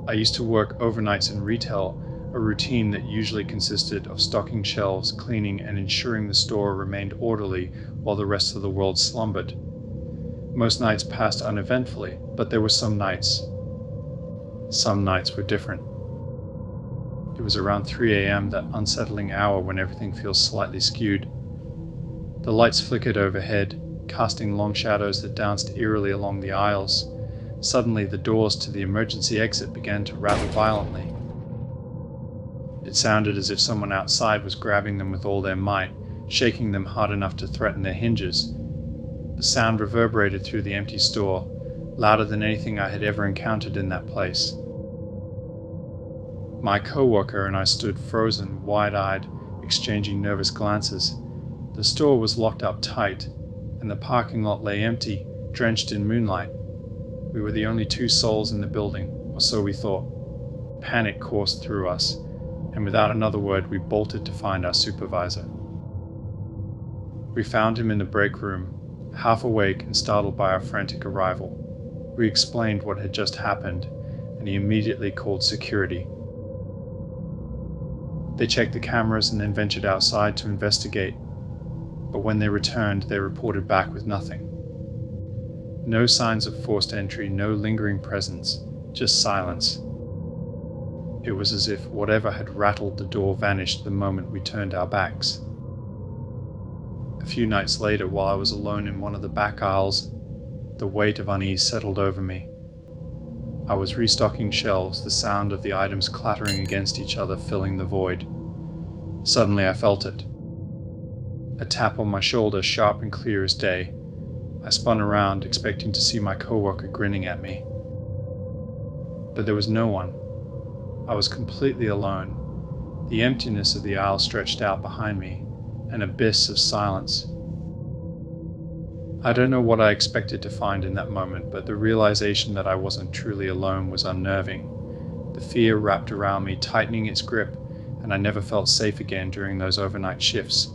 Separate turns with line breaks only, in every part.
I used to work overnights in retail, a routine that usually consisted of stocking shelves, cleaning, and ensuring the store remained orderly while the rest of the world slumbered. Most nights passed uneventfully, but there were some nights. Some nights were different. It was around 3 a.m., that unsettling hour when everything feels slightly skewed. The lights flickered overhead, casting long shadows that danced eerily along the aisles. Suddenly, the doors to the emergency exit began to rattle violently. It sounded as if someone outside was grabbing them with all their might, shaking them hard enough to threaten their hinges. The sound reverberated through the empty store, louder than anything I had ever encountered in that place. My coworker and I stood frozen, wide-eyed, exchanging nervous glances. The store was locked up tight, and the parking lot lay empty, drenched in moonlight. We were the only two souls in the building, or so we thought. Panic coursed through us, and without another word, we bolted to find our supervisor. We found him in the break room, half awake and startled by our frantic arrival. We explained what had just happened, and he immediately called security. They checked the cameras and then ventured outside to investigate, but when they returned, they reported back with nothing. No signs of forced entry, no lingering presence, just silence. It was as if whatever had rattled the door vanished the moment we turned our backs. A few nights later, while I was alone in one of the back aisles, the weight of unease settled over me. I was restocking shelves, the sound of the items clattering against each other filling the void. Suddenly I felt it. A tap on my shoulder, sharp and clear as day. I spun around, expecting to see my coworker grinning at me. But there was no one. I was completely alone. The emptiness of the aisle stretched out behind me, an abyss of silence. I don't know what I expected to find in that moment, but the realization that I wasn't truly alone was unnerving. The fear wrapped around me, tightening its grip, and I never felt safe again during those overnight shifts.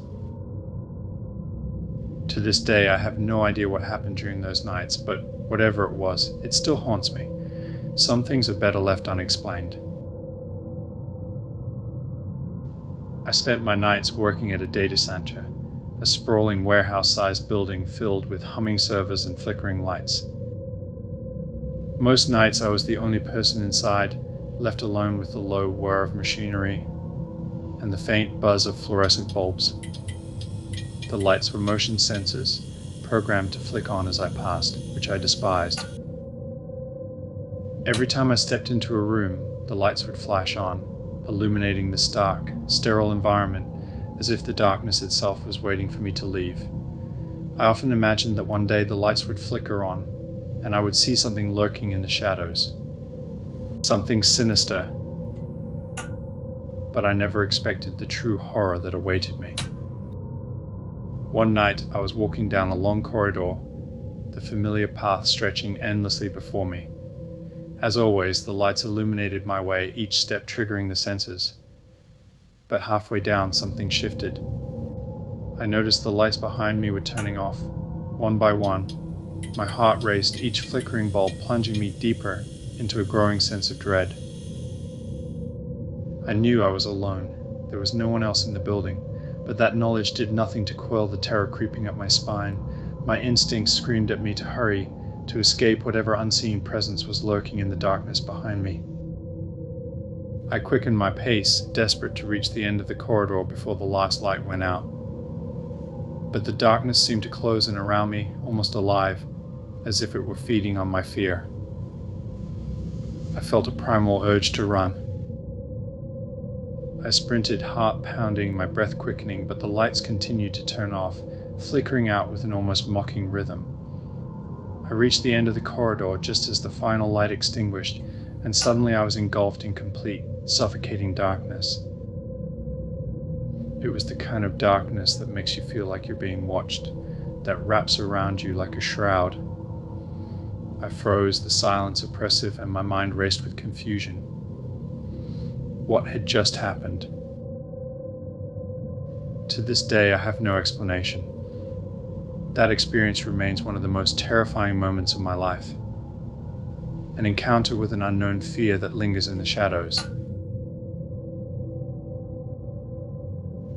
To this day, I have no idea what happened during those nights, but whatever it was, it still haunts me. Some things are better left unexplained. I spent my nights working at a data center, a sprawling warehouse-sized building filled with humming servers and flickering lights. Most nights I was the only person inside, left alone with the low whir of machinery and the faint buzz of fluorescent bulbs. The lights were motion sensors, programmed to flick on as I passed, which I despised. Every time I stepped into a room, the lights would flash on, illuminating the stark, sterile environment as if the darkness itself was waiting for me to leave. I often imagined that one day the lights would flicker on, and I would see something lurking in the shadows. Something sinister. But I never expected the true horror that awaited me. One night, I was walking down a long corridor, the familiar path stretching endlessly before me. As always, the lights illuminated my way, each step triggering the senses. But halfway down, something shifted. I noticed the lights behind me were turning off, one by one. My heart raced, each flickering bulb plunging me deeper into a growing sense of dread. I knew I was alone. There was no one else in the building, but that knowledge did nothing to quell the terror creeping up my spine. My instincts screamed at me to hurry, to escape whatever unseen presence was lurking in the darkness behind me. I quickened my pace, desperate to reach the end of the corridor before the last light went out. But the darkness seemed to close in around me, almost alive, as if it were feeding on my fear. I felt a primal urge to run. I sprinted, heart pounding, my breath quickening, but the lights continued to turn off, flickering out with an almost mocking rhythm. I reached the end of the corridor just as the final light extinguished, and suddenly I was engulfed in complete, suffocating darkness. It was the kind of darkness that makes you feel like you're being watched, that wraps around you like a shroud. I froze, the silence oppressive, and my mind raced with confusion. What had just happened? To this day, I have no explanation. That experience remains one of the most terrifying moments of my life. an encounter with an unknown fear that lingers in the shadows.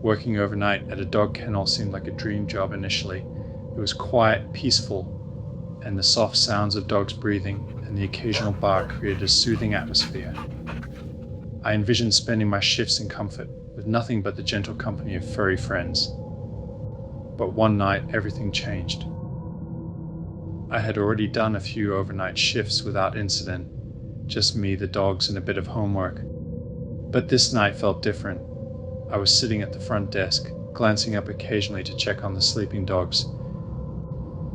Working overnight at a dog kennel seemed like a dream job initially. It was quiet, peaceful, and the soft sounds of dogs breathing and the occasional bark created a soothing atmosphere. I envisioned spending my shifts in comfort, with nothing but the gentle company of furry friends. But one night, everything changed. I had already done a few overnight shifts without incident, just me, the dogs, and a bit of homework. But this night felt different. I was sitting at the front desk, glancing up occasionally to check on the sleeping dogs.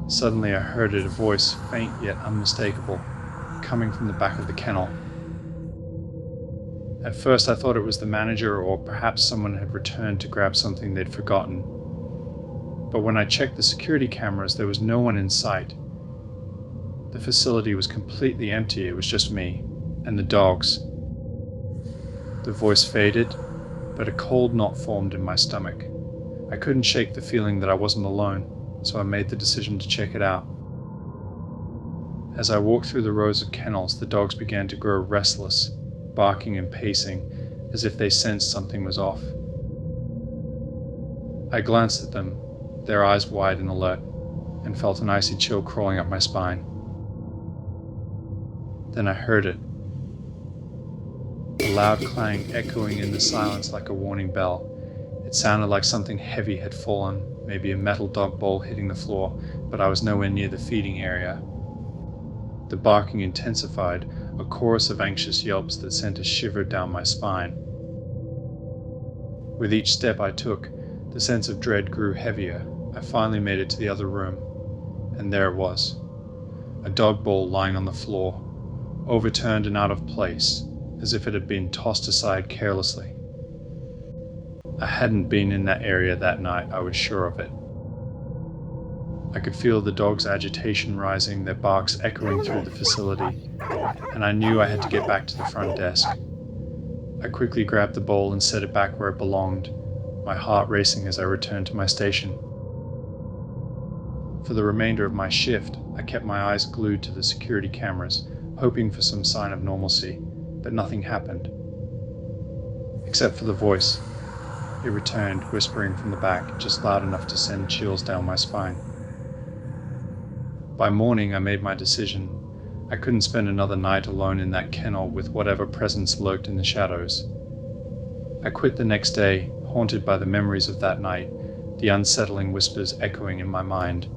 Suddenly I heard a voice, faint yet unmistakable, coming from the back of the kennel. At first I thought it was the manager, or perhaps someone had returned to grab something they'd forgotten. But when I checked the security cameras, there was no one in sight. The facility was completely empty. It was just me and the dogs. The voice faded, but a cold knot formed in my stomach. I couldn't shake the feeling that I wasn't alone, so I made the decision to check it out. As I walked through the rows of kennels, the dogs began to grow restless, barking and pacing, as if they sensed something was off. I glanced at them, their eyes wide and alert, and felt an icy chill crawling up my spine. Then I heard it. A loud clang echoing in the silence like a warning bell. It sounded like something heavy had fallen, maybe a metal dog bowl hitting the floor, but I was nowhere near the feeding area. The barking intensified, a chorus of anxious yelps that sent a shiver down my spine. With each step I took, the sense of dread grew heavier. I finally made it to the other room, and there it was. A dog bowl lying on the floor, overturned and out of place, as if it had been tossed aside carelessly. I hadn't been in that area that night, I was sure of it. I could feel the dogs' agitation rising, their barks echoing through the facility, and I knew I had to get back to the front desk. I quickly grabbed the bowl and set it back where it belonged, my heart racing as I returned to my station. For the remainder of my shift, I kept my eyes glued to the security cameras, hoping for some sign of normalcy, but nothing happened. Except for the voice. It returned, whispering from the back, just loud enough to send chills down my spine. By morning, I made my decision. I couldn't spend another night alone in that kennel with whatever presence lurked in the shadows. I quit the next day, haunted by the memories of that night, the unsettling whispers echoing in my mind.